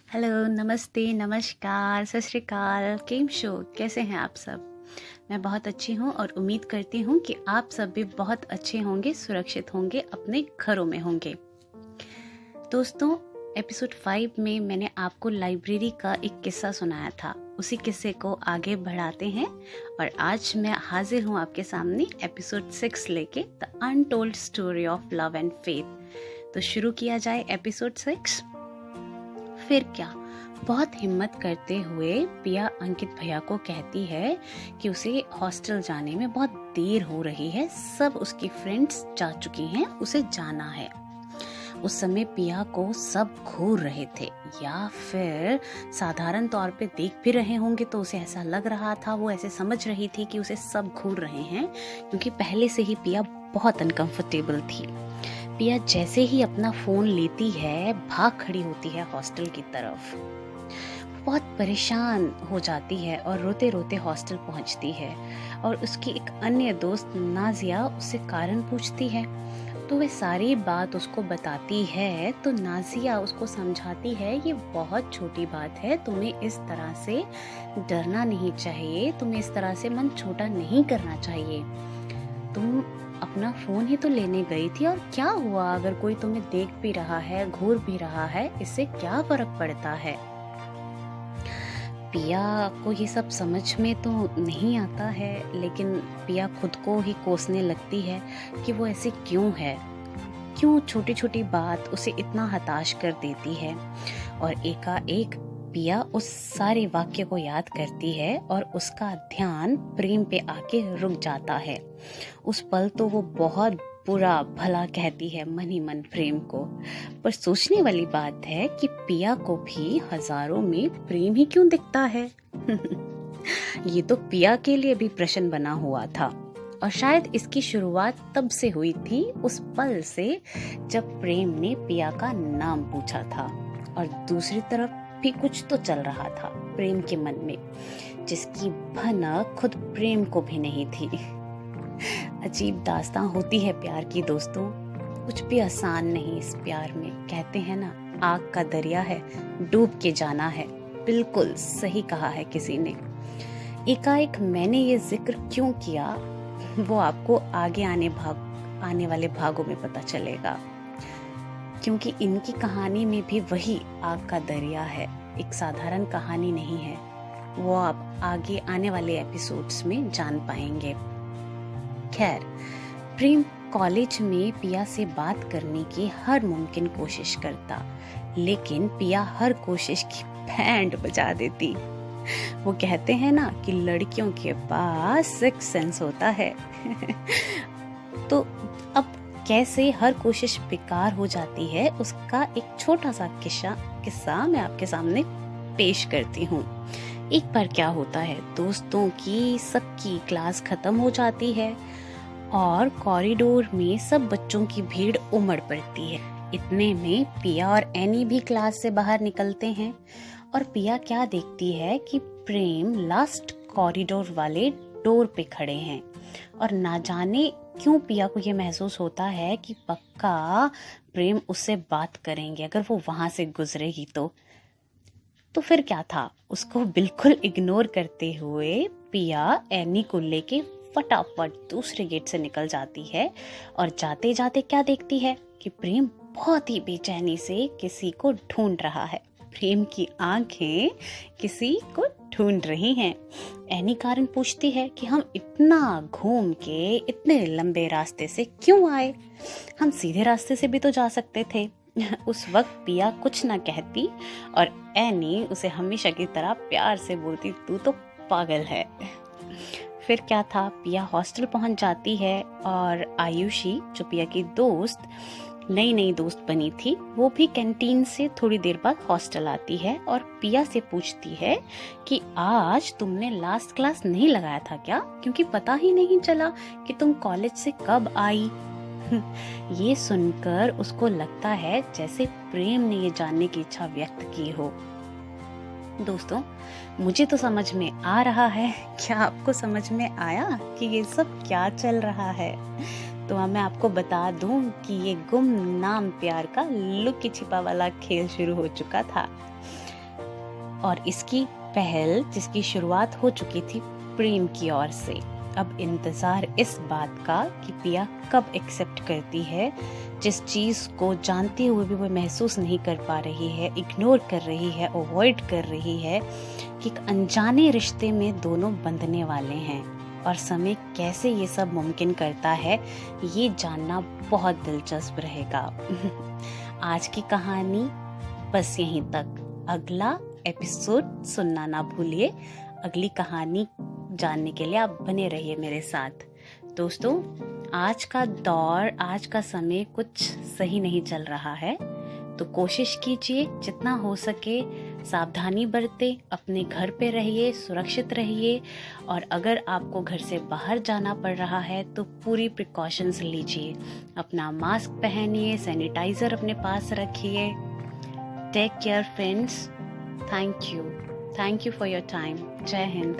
Hello, नमस्ते, नमस्कार, सत श्री अकाल, केम शो, कैसे हैं आप सब। मैं बहुत अच्छी हूँ और उम्मीद करती हूँ कि आप सब भी बहुत अच्छे होंगे, सुरक्षित होंगे, अपने घरों में होंगे। दोस्तों, एपिसोड 5 में मैंने आपको लाइब्रेरी का एक किस्सा सुनाया था। उसी किस्से को आगे बढ़ाते हैं और आज मैं हाजिर हूँ आपके सामने एपिसोड 6 लेके, the untold story of love and faith. तो शुरू किया जाए एपिसोड 6। फिर क्या, बहुत हिम्मत करते हुए पिया अंकित भैया को कहती है कि उसे हॉस्टल जाने में बहुत देर हो रही है, सब उसकी फ्रेंड्स जा चुकी हैं, उसे जाना है। उस समय पिया को सब घूर रहे थे, या फिर साधारण तौर पे देख भी रहे होंगे तो उसे ऐसा लग रहा था, वो ऐसे समझ रही थी कि उसे सब घूर रहे हैं, क्योंकि पहले से ही पिया बहुत अनकंफर्टेबल थी। पिया जैसे ही अपना फोन लेती है, भाग खड़ी होती है हॉस्टल की तरफ। बहुत परेशान हो जाती है और रोते रोते हॉस्टल पहुंचती है और उसकी एक अन्य दोस्त नाजिया उससे कारण पूछती है, तो वह सारी बात उसको बताती है। तो नाजिया उसको समझाती है, ये बहुत छोटी बात है, तुम्हें इस तरह से डरना नहीं चाहिए, तुम्हें इस तरह से मन छोटा नहीं करना चाहिए। तुम अपना फोन ही तो लेने गई थी, और क्या हुआ अगर कोई तुम्हें देख भी रहा है, घूर भी रहा है, इससे क्या फर्क पड़ता है। पिया को ये सब समझ में तो नहीं आता है, लेकिन पिया खुद को ही कोसने लगती है कि वो ऐसे क्यों है, क्यों छोटी छोटी बात उसे इतना हताश कर देती है। और एकाएक पिया उस सारे वाक्य को याद करती है और उसका ध्यान प्रेम पे आके रुक जाता है। उस पल तो वो बहुत बुरा भला कहती है मन ही मन प्रेम को, पर सोचने वाली बात है कि पिया को भी हजारों में प्रेम ही क्यों दिखता है। ये तो पिया के लिए भी प्रश्न बना हुआ था, और शायद इसकी शुरुआत तब से हुई थी, उस पल से जब प्रेम ने पिया का नाम पूछा था। और दूसरी तरफ भी कुछ तो चल रहा था प्रेम के मन में, जिसकी भनक खुद प्रेम को भी नहीं थी। अजीब दास्तां होती है प्यार की दोस्तों, कुछ भी आसान नहीं इस प्यार में। कहते हैं ना, आग का दरिया है, डूब के जाना है। बिल्कुल सही कहा है किसी ने। एकाएक मैंने ये जिक्र क्यों किया, वो आपको आगे आने वाले भागों में पता चलेगा, क्योंकि इनकी कहानी में भी वही आग का दरिया है, एक साधारण कहानी नहीं है। वो आप आगे आने वाले एपिसोड्स में जान पाएंगे। खैर, प्रेम कॉलेज में पिया से बात करने की हर मुमकिन कोशिश करता, लेकिन पिया हर कोशिश की बैंड बजा देती। वो कहते हैं ना कि लड़कियों के पास सिक्स सेंस होता है। तो अब कैसे हर कोशिश बेकार हो जाती है, उसका एक छोटा सा किस्सा मैं आपके सामने पेश करती हूँ। एक बार क्या होता है, दोस्तों की सबकी क्लास खत्म हो जाती है और कॉरिडोर में सब बच्चों की भीड़ उमड़ पड़ती है। इतने में पिया और एनी भी क्लास से बाहर निकलते हैं, और पिया क्या देखती है कि प्रेम लास्ट कॉरिडोर वाले डोर पे खड़े हैं। और ना जाने क्यों पिया को ये महसूस होता है कि पक्का प्रेम उससे बात करेंगे अगर वो वहां से गुजरेगी तो फिर क्या था, उसको बिल्कुल इग्नोर करते हुए पिया एनी को लेके फटाफट दूसरे गेट से निकल जाती है। और जाते जाते क्या देखती है कि प्रेम बहुत ही बेचैनी से किसी को ढूंढ रहा है। प्रेम की आंखें किसी को ढूंढ रही हैं। एनी कारण पूछती है कि हम इतना घूम के इतने लंबे रास्ते से क्यों आए, हम सीधे रास्ते से भी तो जा सकते थे। उस वक्त पिया कुछ ना कहती और एनी उसे हमेशा की तरह प्यार से बोलती, तू तो पागल है। फिर क्या था, पिया हॉस्टल पहुंच जाती है और आयुषी, जो पिया की दोस्त नई दोस्त बनी थी, वो भी कैंटीन से थोड़ी देर बाद हॉस्टल आती है और पिया से पूछती है कि आज तुमने लास्ट क्लास नहीं लगाया था क्या, क्योंकि पता ही नहीं चला कि तुम कॉलेज से कब आई। ये सुनकर उसको लगता है जैसे प्रेम ने ये जानने की इच्छा व्यक्त की हो। दोस्तों, मुझे तो समझ में आ रहा है, क्या आपको समझ में आया कि ये सब क्या चल रहा है? तो मैं आपको बता दूं कि ये गुमनाम प्यार का लुकी छिपा वाला खेल शुरू हो चुका था। और इसकी पहल जिसकी शुरुआत हो चुकी थी प्रेम की ओर से, अब इंतज़ार इस बात का कि पिया कब एक्सेप्ट करती है जिस चीज़ को जानते हुए भी वो महसूस नहीं कर पा रही है, इग्नोर कर रही है, अवॉइड कर रही है कि एक अनजाने रिश्ते में दोनों बंधने वाले हैं। और समय कैसे ये सब मुमकिन करता है, ये जानना बहुत दिलचस्प रहेगा। आज की कहानी बस यहीं तक। अगला एपिसोड सुनना ना भूलिए। अगली कहानी जानने के लिए आप बने रहिए मेरे साथ। दोस्तों, आज का दौर, आज का समय कुछ सही नहीं चल रहा है, तो कोशिश कीजिए जितना हो सके सावधानी बरतें, अपने घर पे रहिए, सुरक्षित रहिए। और अगर आपको घर से बाहर जाना पड़ रहा है तो पूरी प्रिकॉशंस लीजिए, अपना मास्क पहनिए, सैनिटाइज़र अपने पास रखिए। Take care friends. Thank you for your time. जय हिंद।